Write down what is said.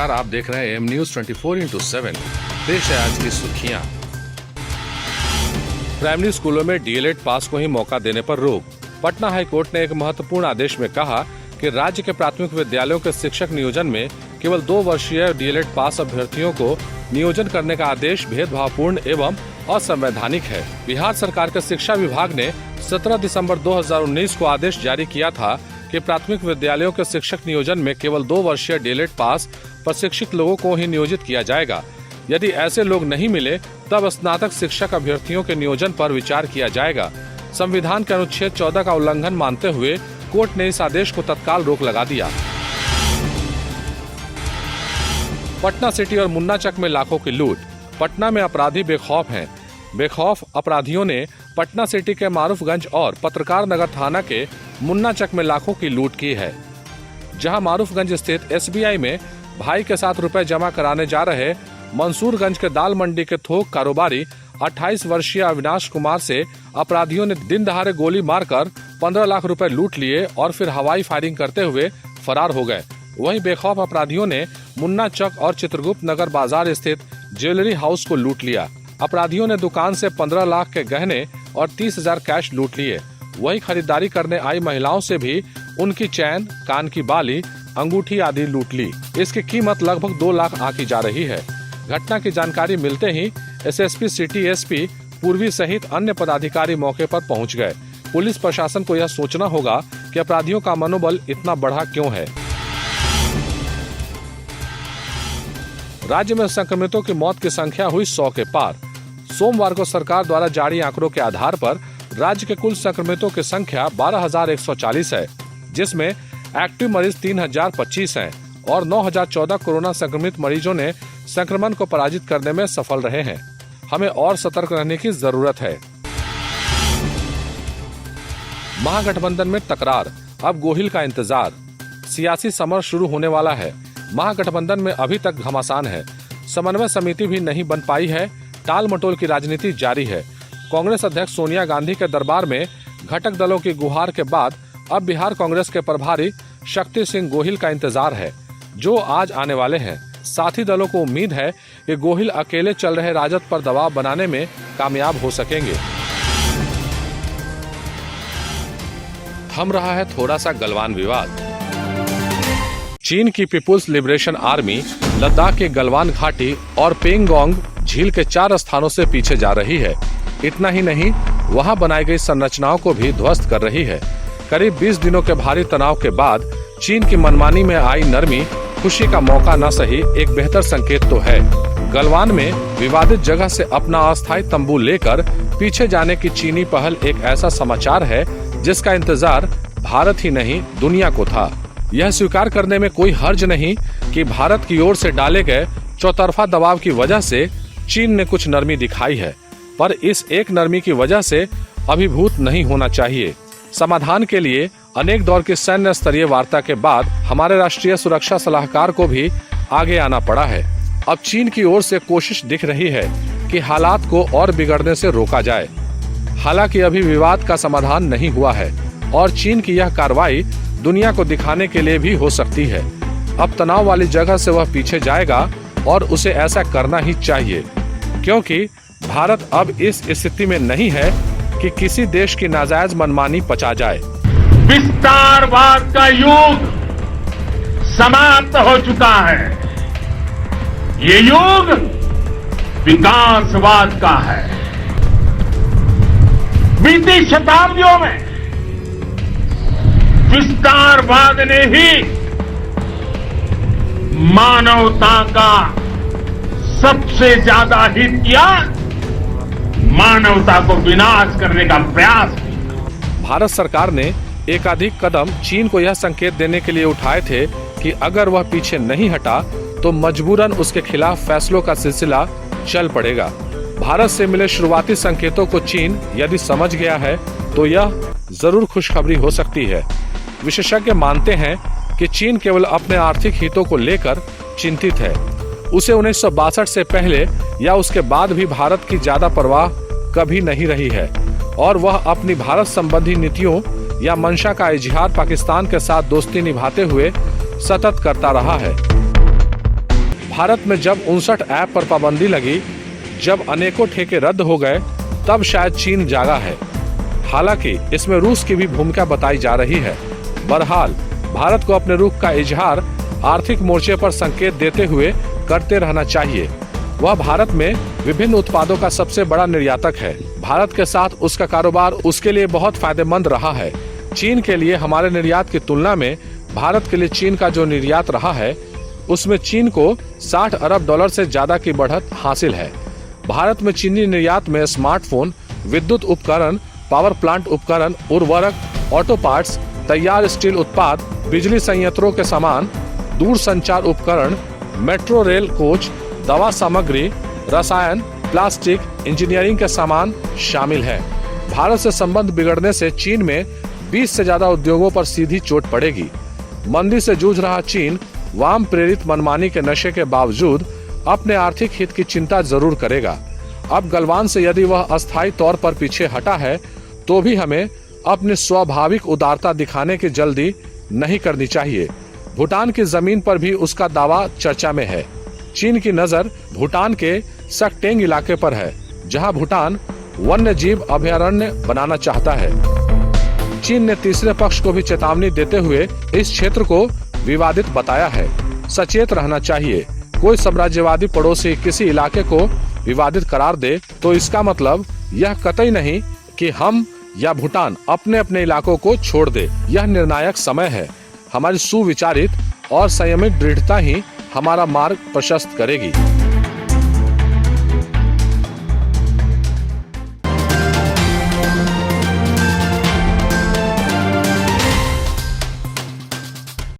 नमस्कार, आप देख रहे हैं एम न्यूज 24x7। पेश है आज की सुर्खियां। प्राइमरी स्कूलों में डीएलएड पास को ही मौका देने पर रोक। पटना हाई कोर्ट ने एक महत्वपूर्ण आदेश में कहा कि राज्य के प्राथमिक विद्यालयों के शिक्षक नियोजन में केवल 2 वर्षीय डीएलएड पास अभ्यर्थियों को नियोजन करने का आदेश भेदभावपूर्ण एवं असंवैधानिक है। बिहार सरकार के शिक्षा विभाग ने 17 दिसंबर 2019 को आदेश जारी किया था कि प्राथमिक विद्यालयों के शिक्षक नियोजन में केवल 2 वर्षीय डीएलएड पास प्रशिक्षित लोगों को ही नियोजित किया जाएगा। यदि ऐसे लोग नहीं मिले तब स्नातक शिक्षक अभ्यर्थियों के नियोजन पर विचार किया जाएगा। संविधान के अनुच्छेद 14 का उल्लंघन मानते हुए कोर्ट ने इस आदेश को तत्काल रोक लगा दिया। पटना सिटी और मुन्नाचक में लाखों की लूट। पटना में अपराधी बेखौफ हैं। बेखौफ अपराधियों ने पटना सिटी के मारूफगंज और पत्रकार नगर थाना के मुन्नाचक में लाखों की लूट की है। जहां मारूफगंज स्थित एसबीआई में भाई के साथ रुपए जमा कराने जा रहे मंसूरगंज के दाल मंडी के थोक कारोबारी 28 वर्षीय अविनाश कुमार से अपराधियों ने दिन दहाड़े गोली मारकर 15 लाख रुपए लूट लिए और फिर हवाई फायरिंग करते हुए फरार हो गए। वहीं बेखौफ अपराधियों ने मुन्नाचक और चित्रगुप्त नगर बाजार स्थित ज्वेलरी हाउस को लूट लिया। अपराधियों ने दुकान से 15 लाख के गहने और 30,000 कैश लूट लिए। वहीं खरीदारी करने आई महिलाओं से भी उनकी चैन, कान की बाली, अंगूठी आदि लूट ली। इसकी कीमत लगभग 2 लाख आंकी जा रही है। घटना की जानकारी मिलते ही एसएसपी सिटी एसपी पूर्वी सहित अन्य पदाधिकारी मौके पर पहुंच गए। पुलिस प्रशासन को यह सोचना होगा कि अपराधियों का मनोबल इतना बढ़ा क्यों है। राज्य में संक्रमितों की मौत की संख्या हुई 100 के पार। सोमवार को सरकार द्वारा जारी आंकड़ों के आधार पर राज्य के कुल संक्रमितों की संख्या 12,140 है, जिसमें एक्टिव मरीज 3,025 हैं और 9,014 कोरोना संक्रमित मरीजों ने संक्रमण को पराजित करने में सफल रहे हैं। हमें और सतर्क रहने की जरूरत है। महागठबंधन में तकरार, अब गोहिल का इंतजार। सियासी समर शुरू होने वाला है। महागठबंधन में अभी तक घमासान है। समन्वय समिति भी नहीं बन पाई है। टाल मटोल की राजनीति जारी है। कांग्रेस अध्यक्ष सोनिया गांधी के दरबार में घटक दलों की गुहार के बाद अब बिहार कांग्रेस के प्रभारी शक्ति सिंह गोहिल का इंतजार है, जो आज आने वाले हैं। साथी दलों को उम्मीद है कि गोहिल अकेले चल रहे राजद पर दबाव बनाने में कामयाब हो सकेंगे। थम रहा है थोड़ा सा गलवान विवाद। चीन की पीपुल्स लिबरेशन आर्मी लद्दाख के गलवान घाटी और पेंगोंग झील के 4 स्थानों से पीछे जा रही है। इतना ही नहीं, वहां बनाई गई संरचनाओं को भी ध्वस्त कर रही है। करीब 20 दिनों के भारी तनाव के बाद चीन की मनमानी में आई नरमी खुशी का मौका न सही एक बेहतर संकेत तो है। गलवान में विवादित जगह से अपना अस्थायी तंबू लेकर पीछे जाने की चीनी पहल एक ऐसा समाचार है जिसका इंतजार भारत ही नहीं दुनिया को था। यह स्वीकार करने में कोई हर्ज नहीं कि भारत की ओर से डाले गए चौतरफा दबाव की वजह से चीन ने कुछ नरमी दिखाई है, पर इस एक नरमी की वजह से अभिभूत नहीं होना चाहिए। समाधान के लिए अनेक दौर की सैन्य स्तरीय वार्ता के बाद हमारे राष्ट्रीय सुरक्षा सलाहकार को भी आगे आना पड़ा है। अब चीन की ओर से कोशिश दिख रही है कि हालात को और बिगड़ने से रोका जाए। हालांकि अभी विवाद का समाधान नहीं हुआ है और चीन की यह कार्रवाई दुनिया को दिखाने के लिए भी हो सकती है। अब तनाव वाली जगह से वह पीछे जाएगा और उसे ऐसा करना ही चाहिए, क्योंकि भारत अब इस स्थिति में नहीं है कि किसी देश की नाजायज मनमानी पचा जाए। विस्तारवाद का युग समाप्त हो चुका है। ये युग विकासवाद का है। बीती शताब्दियों में विस्तारवाद ने ही मानवता का सबसे ज्यादा हित किया, मानवता को विनाश करने का प्रयास किया। भारत सरकार ने एकाधिक कदम चीन को यह संकेत देने के लिए उठाए थे कि अगर वह पीछे नहीं हटा तो मजबूरन उसके खिलाफ फैसलों का सिलसिला चल पड़ेगा। भारत से मिले शुरुआती संकेतों को चीन यदि समझ गया है तो यह जरूर खुशखबरी हो सकती है। विशेषज्ञ मानते हैं कि चीन केवल अपने आर्थिक हितों को लेकर चिंतित है। उसे 1962 से पहले या उसके बाद भी भारत की ज्यादा परवाह कभी नहीं रही है और वह अपनी भारत संबंधी नीतियों या मंशा का इजहार पाकिस्तान के साथ दोस्ती निभाते हुए सतत करता रहा है। भारत में जब 59 ऐप पर पाबंदी लगी, जब अनेकों ठेके रद्द हो गए, तब शायद चीन जागा है। हालांकि इसमें रूस की भी भूमिका बताई जा रही है। बहरहाल भारत को अपने रुख का इजहार आर्थिक मोर्चे पर संकेत देते हुए करते रहना चाहिए। वह भारत में विभिन्न उत्पादों का सबसे बड़ा निर्यातक है। भारत के साथ उसका कारोबार उसके लिए बहुत फायदेमंद रहा है। चीन के लिए हमारे निर्यात की तुलना में भारत के लिए चीन का जो निर्यात रहा है, उसमें चीन को 60 अरब डॉलर से ज्यादा की बढ़त हासिल है। भारत में चीनी निर्यात में स्मार्टफोन, विद्युत उपकरण, पावर प्लांट उपकरण, उर्वरक, ऑटो पार्ट्स, तैयार स्टील उत्पाद, बिजली संयंत्रों के सामान, दूरसंचार उपकरण, मेट्रो रेल कोच, दवा सामग्री, रसायन, प्लास्टिक, इंजीनियरिंग के सामान शामिल है। भारत से संबंध बिगड़ने से चीन में 20 से ज्यादा उद्योगों पर सीधी चोट पड़ेगी। मंदी से जूझ रहा चीन वाम प्रेरित मनमानी के नशे के बावजूद अपने आर्थिक हित की चिंता जरूर करेगा। अब गलवान से यदि वह अस्थायी तौर पर पीछे हटा है, तो भी हमें अपनी स्वाभाविक उदारता दिखाने की जल्दी नहीं करनी चाहिए। भूटान की जमीन पर भी उसका दावा चर्चा में है। चीन की नजर भूटान के सकटेंग इलाके पर है, जहां भूटान वन्य जीव अभयारण्य बनाना चाहता है। चीन ने तीसरे पक्ष को भी चेतावनी देते हुए इस क्षेत्र को विवादित बताया है। सचेत रहना चाहिए। कोई साम्राज्यवादी पड़ोसी किसी इलाके को विवादित करार दे, तो इसका मतलब यह कतई नहीं कि हम या भूटान अपने अपने इलाकों को छोड़ दे। यह निर्णायक समय है। हमारी सुविचारित और संयमित दृढ़ता ही हमारा मार्ग प्रशस्त करेगी।